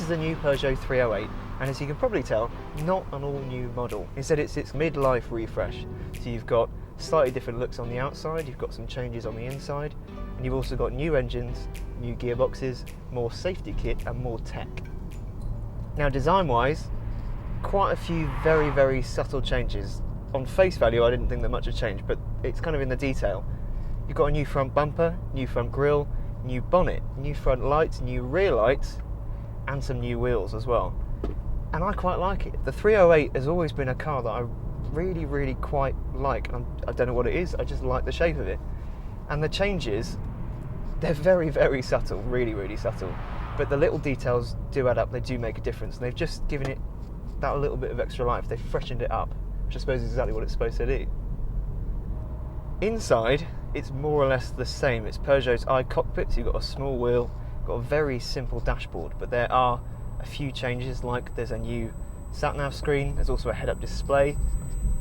is the new Peugeot 308, and as you can probably tell, not an all-new model. Instead, it's its mid-life refresh. So you've got slightly different looks on the outside, you've got some changes on the inside, and you've also got new engines, new gearboxes, more safety kit, and more tech. Now, design-wise, quite a few very, very subtle changes. On face value, I didn't think that much had changed, but it's kind of in the detail. You've got a new front bumper, new front grille, new bonnet, new front lights, new rear lights, and some new wheels as well. And I quite like it. The 308 has always been a car that I really, really quite like. I don't know what it is, I just like the shape of it. And the changes, they're very, very subtle, really, really subtle. But the little details do add up, they do make a difference. And they've just given it that little bit of extra life. They've freshened it up, which I suppose is exactly what it's supposed to do. Inside, it's more or less the same. It's Peugeot's iCockpit, so you've got a small wheel, got a very simple dashboard, but there are a few changes, like there's a new sat-nav screen, there's also a head-up display,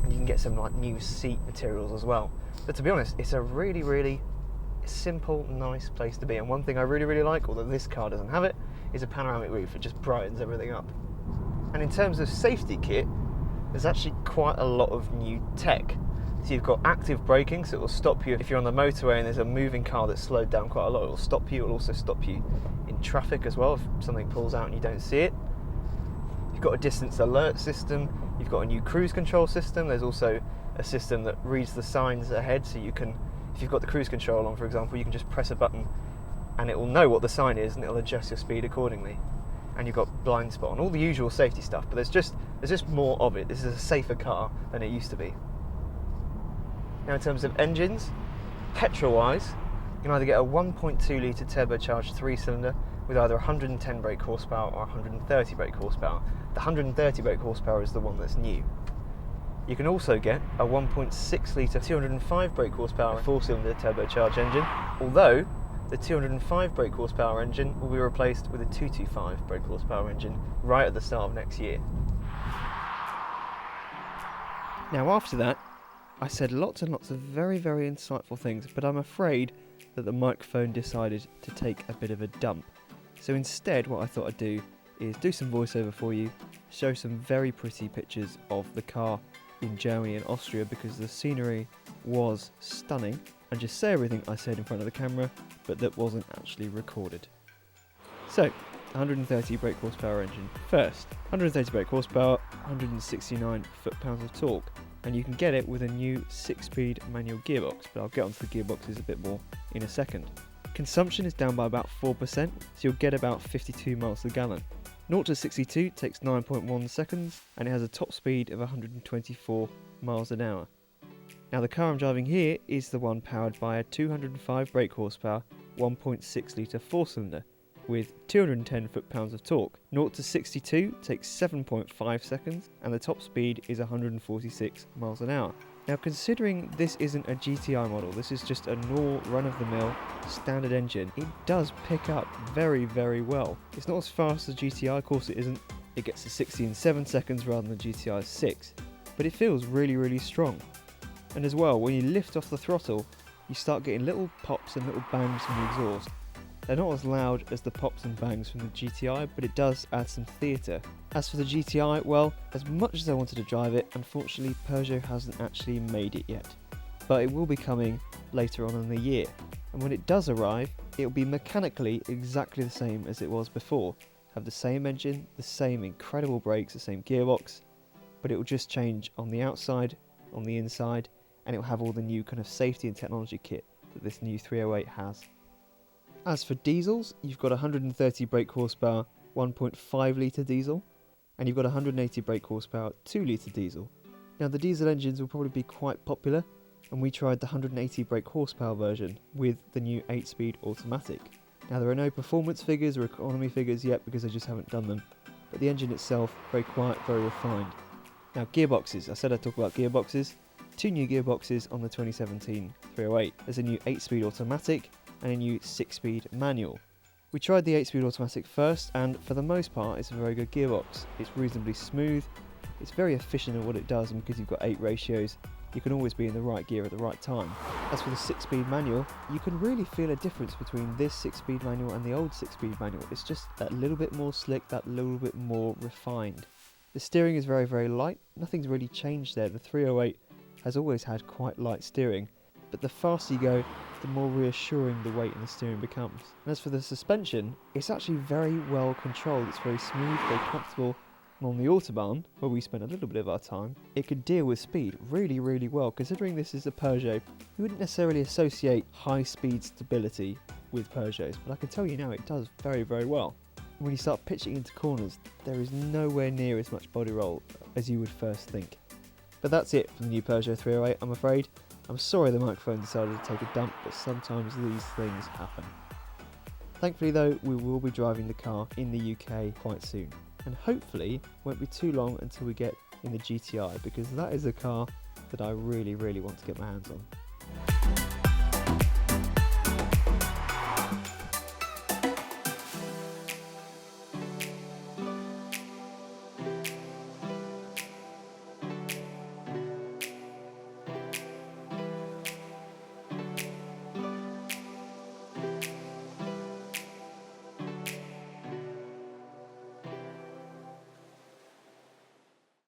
and you can get some like new seat materials as well. But to be honest, it's a really, really simple, nice place to be. And one thing I really, really like, although this car doesn't have it, is a panoramic roof. It just brightens everything up. And in terms of safety kit, there's actually quite a lot of new tech. So you've got active braking, so it will stop you if you're on the motorway and there's a moving car that's slowed down quite a lot. It will stop you. It will also stop you in traffic as well if something pulls out and you don't see it. You've got a distance alert system. You've got a new cruise control system. There's also a system that reads the signs ahead, so you can, if you've got the cruise control on, for example, you can just press a button and it will know what the sign is and it will adjust your speed accordingly. And you've got blind spot and all the usual safety stuff, but there's just more of it. This is a safer car than it used to be. Now, in terms of engines, petrol-wise, you can either get a 1.2 litre turbocharged 3-cylinder with either 110 brake horsepower or 130 brake horsepower. The 130 brake horsepower is the one that's new. You can also get a 1.6 litre 205 brake horsepower 4-cylinder turbocharged engine, although the 205 brake horsepower engine will be replaced with a 225 brake horsepower engine right at the start of next year. Now, after that, I said lots and lots of very, very insightful things, but I'm afraid that the microphone decided to take a bit of a dump. So instead, what I thought I'd do is do some voiceover for you, show some very pretty pictures of the car in Germany and Austria because the scenery was stunning, and just say everything I said in front of the camera, but that wasn't actually recorded. So, 130 brake horsepower engine. First, 130 brake horsepower, 169 foot-pounds of torque. And you can get it with a new 6-speed manual gearbox, but I'll get onto the gearboxes a bit more in a second. Consumption is down by about 4%, so you'll get about 52 miles per gallon. 0 to 62 takes 9.1 seconds, and it has a top speed of 124 miles an hour. Now, the car I'm driving here is the one powered by a 205 brake horsepower, 1.6 litre 4-cylinder, with 210 foot-pounds of torque. 0 to 62 takes 7.5 seconds, and the top speed is 146 miles an hour. Now, considering this isn't a GTI model, this is just a normal run-of-the-mill standard engine, it does pick up very, very well. It's not as fast as GTI, of course it isn't. It gets to 60 in 7 seconds rather than GTI's 6, but it feels really, really strong. And as well, when you lift off the throttle, you start getting little pops and little bangs from the exhaust. They're not as loud as the pops and bangs from the GTI, but it does add some theatre. As for the GTI, well, as much as I wanted to drive it, unfortunately Peugeot hasn't actually made it yet. But it will be coming later on in the year, and when it does arrive, it will be mechanically exactly the same as it was before. Have the same engine, the same incredible brakes, the same gearbox, but it will just change on the outside, on the inside, and it will have all the new kind of safety and technology kit that this new 308 has. As for diesels, you've got 130 brake horsepower 1.5 litre diesel, and you've got 180 brake horsepower 2 litre diesel. Now, the diesel engines will probably be quite popular, and we tried the 180 brake horsepower version with the new 8-speed automatic. Now, there are no performance figures or economy figures yet because I just haven't done them, but the engine itself, very quiet, very refined. Now, gearboxes, I said I'd talk about gearboxes. 2 new gearboxes on the 2017 308. There's a new 8-speed automatic and a new 6-speed manual. We tried the 8-speed automatic first, and for the most part it's a very good gearbox. It's reasonably smooth, It's very efficient at what it does, and because you've got 8 ratios, you can always be in the right gear at the right time. As for the 6-speed manual, you can really feel a difference between this 6-speed manual and the old 6-speed manual. It's just that little bit more slick, that little bit more refined. The steering is very, very light. Nothing's really changed there. The 308 has always had quite light steering, but the faster you go, the more reassuring the weight in the steering becomes. And as for the suspension, it's actually very well controlled. It's very smooth, very comfortable. And on the Autobahn, where we spent a little bit of our time, it could deal with speed really, really well. Considering this is a Peugeot, you wouldn't necessarily associate high-speed stability with Peugeots, but I can tell you now it does very, very well. When you start pitching into corners, there is nowhere near as much body roll as you would first think. But that's it for the new Peugeot 308, I'm afraid. I'm sorry the microphone decided to take a dump, but sometimes these things happen. Thankfully though, we will be driving the car in the UK quite soon, and hopefully won't be too long until we get in the GTI, because that is a car that I really, really want to get my hands on.